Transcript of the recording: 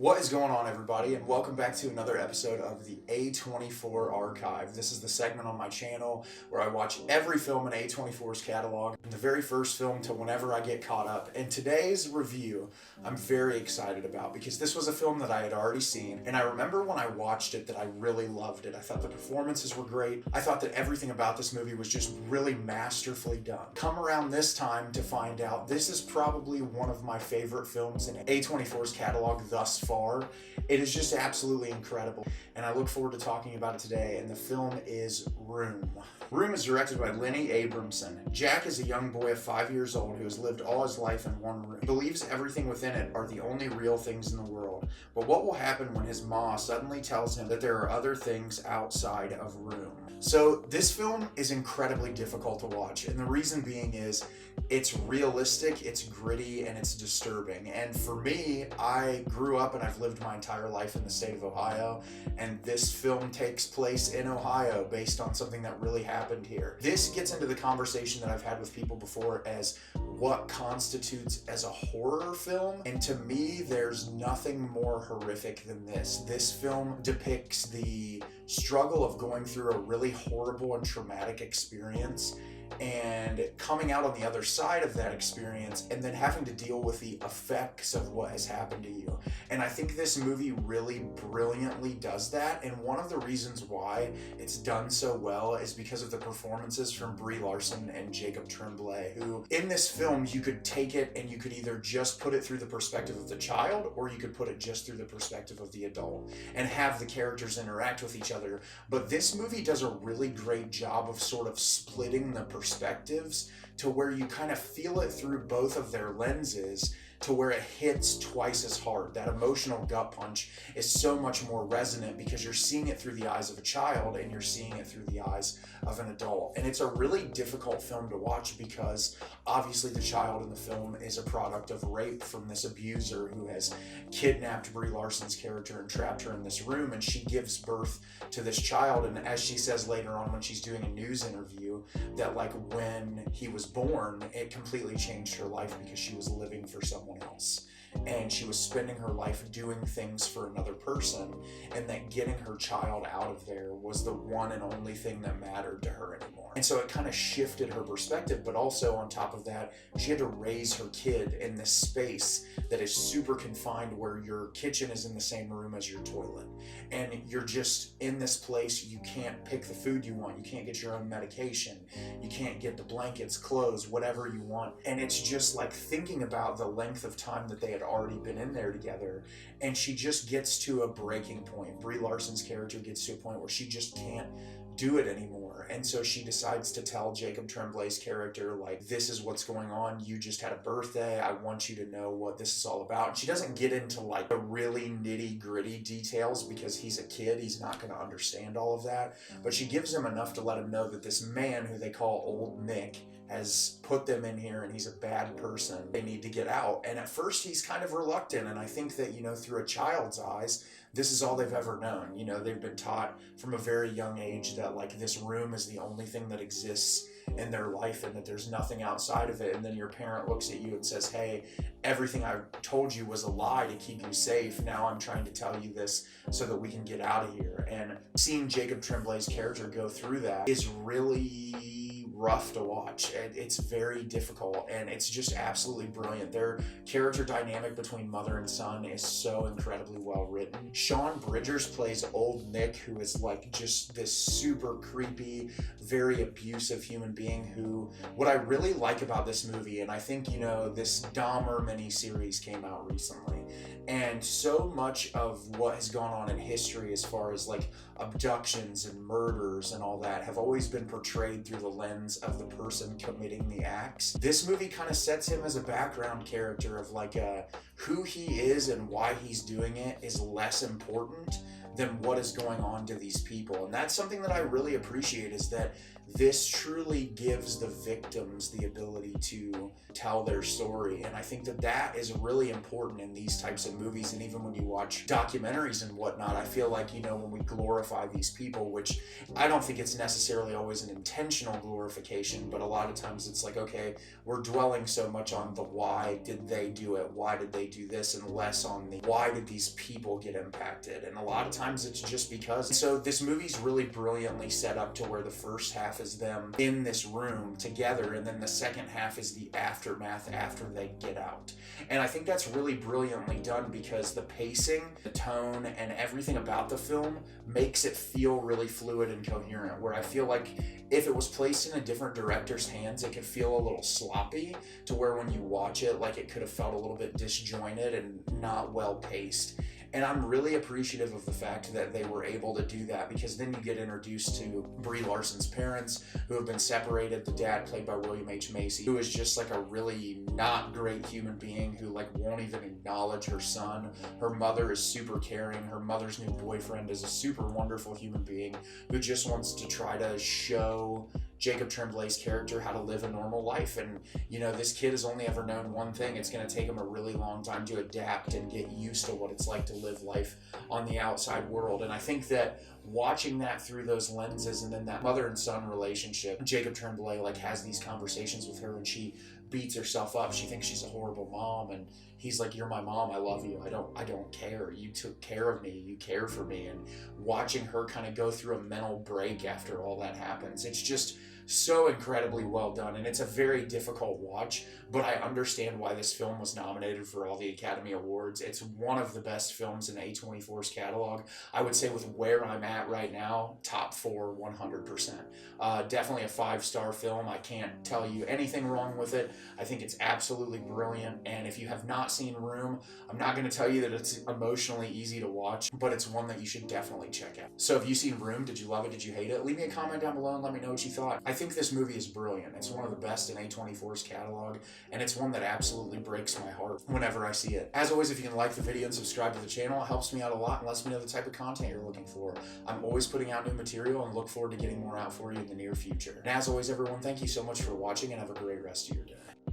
What is going on, everybody, and welcome back to another episode of the A24 Archive. This is the segment on my channel where I watch every film in A24's catalog, from the very first film to whenever I get caught up. And today's review I'm very excited about because this was a film that I had already seen, and I remember when I watched it that I really loved it. I thought the performances were great. I thought that everything about this movie was just really masterfully done. Come around this time to find out this is probably one of my favorite films in A24's catalog thus far. It is just absolutely incredible, and I look forward to talking about it today, and the film is Room. Room is directed by Lenny Abrahamson. Jack is a young boy of 5 years old who has lived all his life in one room. He believes everything within it are the only real things in the world, but what will happen when his ma suddenly tells him that there are other things outside of Room? So this film is incredibly difficult to watch, and the reason being is it's realistic, it's gritty, and it's disturbing. And for me, I grew up and I've lived my entire life in the state of Ohio, and this film takes place in Ohio based on something that really happened here. This gets into the conversation that I've had with people before as what constitutes as a horror film, and to me, there's nothing more horrific than this. This film depicts the struggle of going through a really horrible and traumatic experience and coming out on the other side of that experience and then having to deal with the effects of what has happened to you. And I think this movie really brilliantly does that, and one of the reasons why it's done so well is because of the performances from Brie Larson and Jacob Tremblay, who in this film you could take it and you could either just put it through the perspective of the child or you could put it just through the perspective of the adult and have the characters interact with each other. But this movie does a really great job of sort of splitting the perspectives to where you kind of feel it through both of their lenses, to where it hits twice as hard. That emotional gut punch is so much more resonant because you're seeing it through the eyes of a child and you're seeing it through the eyes of an adult. And it's a really difficult film to watch because obviously the child in the film is a product of rape from this abuser who has kidnapped Brie Larson's character and trapped her in this room, and she gives birth to this child. And as she says later on when she's doing a news interview, that like when he was born, it completely changed her life because she was living for someone else, and she was spending her life doing things for another person, and that getting her child out of there was the one and only thing that mattered to her anymore. And so it kind of shifted her perspective, but also on top of that, she had to raise her kid in this space that is super confined, where your kitchen is in the same room as your toilet, and you're just in this place. You can't pick the food you want, you can't get your own medication, you can't get the blankets, clothes, whatever you want. And it's just like thinking about the length of time that they had already been in there together, and she just gets to a breaking point. Brie Larson's character gets to a point where she just can't do it anymore, and so she decides to tell Jacob Tremblay's character, like, this is what's going on, you just had a birthday, I want you to know what this is all about. And she doesn't get into like the really nitty gritty details because he's a kid, he's not going to understand all of that, but she gives him enough to let him know that this man who they call Old Nick has put them in here and he's a bad person. They need to get out. And at first he's kind of reluctant, and I think that, you know, through a child's eyes, this is all they've ever known. You know, they've been taught from a very young age that like this room is the only thing that exists in their life and that there's nothing outside of it. And then your parent looks at you and says, hey, everything I told you was a lie to keep you safe. Now I'm trying to tell you this so that we can get out of here. And seeing Jacob Tremblay's character go through that is really rough to watch, and it's very difficult, and it's just absolutely brilliant. Their character dynamic between mother and son is so incredibly well written. Sean Bridgers plays Old Nick, who is like just this super creepy, very abusive human being who, what I really like about this movie, and I think, you know, this Dahmer miniseries came out recently, and so much of what has gone on in history as far as like abductions and murders and all that have always been portrayed through the lens of the person committing the acts. This movie kind of sets him as a background character of like who he is and why he's doing it is less important than what is going on to these people. And that's something that I really appreciate, is that this truly gives the victims the ability to tell their story. And I think that that is really important in these types of movies. And even when you watch documentaries and whatnot, I feel like, when we glorify these people, which I don't think it's necessarily always an intentional glorification, but a lot of times it's like, okay, we're dwelling so much on the why did they do it, why did they do this, and less on the why did these people get impacted. And a lot of times it's just because. So this movie's really brilliantly set up to where the first half is them in this room together, and then the second half is the aftermath after they get out. And I think that's really brilliantly done because the pacing, the tone, and everything about the film makes it feel really fluid and coherent, where I feel like if it was placed in a different director's hands, it could feel a little sloppy, to where when you watch it, like, it could have felt a little bit disjointed and not well paced. And I'm really appreciative of the fact that they were able to do that, because then you get introduced to Brie Larson's parents, who have been separated. The dad, played by William H. Macy, who is just like a really not great human being who like won't even acknowledge her son. Her mother is super caring. Her mother's new boyfriend is a super wonderful human being who just wants to try to show Jacob Tremblay's character how to live a normal life. And this kid has only ever known one thing. It's going to take him a really long time to adapt and get used to what it's like to live life on the outside world. And I think that watching that through those lenses, and then that mother and son relationship, Jacob Tremblay like has these conversations with her and she beats herself up. She thinks she's a horrible mom, and he's like, "You're my mom, I love you, I don't care, you took care of me, you care for me." And watching her kind of go through a mental break after all that happens, it's just so incredibly well done. And it's a very difficult watch, but I understand why this film was nominated for all the Academy Awards. It's one of the best films in A24's catalog. I would say, with where I'm at right now, top 4, 100%. Definitely a 5-star film. I can't tell you anything wrong with it. I think it's absolutely brilliant. And if you have not seen Room, I'm not going to tell you that it's emotionally easy to watch, but it's one that you should definitely check out. So have you seen Room? Did you love it? Did you hate it? Leave me a comment down below and let me know what you thought. I think this movie is brilliant. It's one of the best in A24's catalog, and it's one that absolutely breaks my heart whenever I see it. As always, if you can like the video and subscribe to the channel, it helps me out a lot and lets me know the type of content you're looking for. I'm always putting out new material and look forward to getting more out for you in the near future. And as always, everyone, thank you so much for watching, and have a great rest of your day.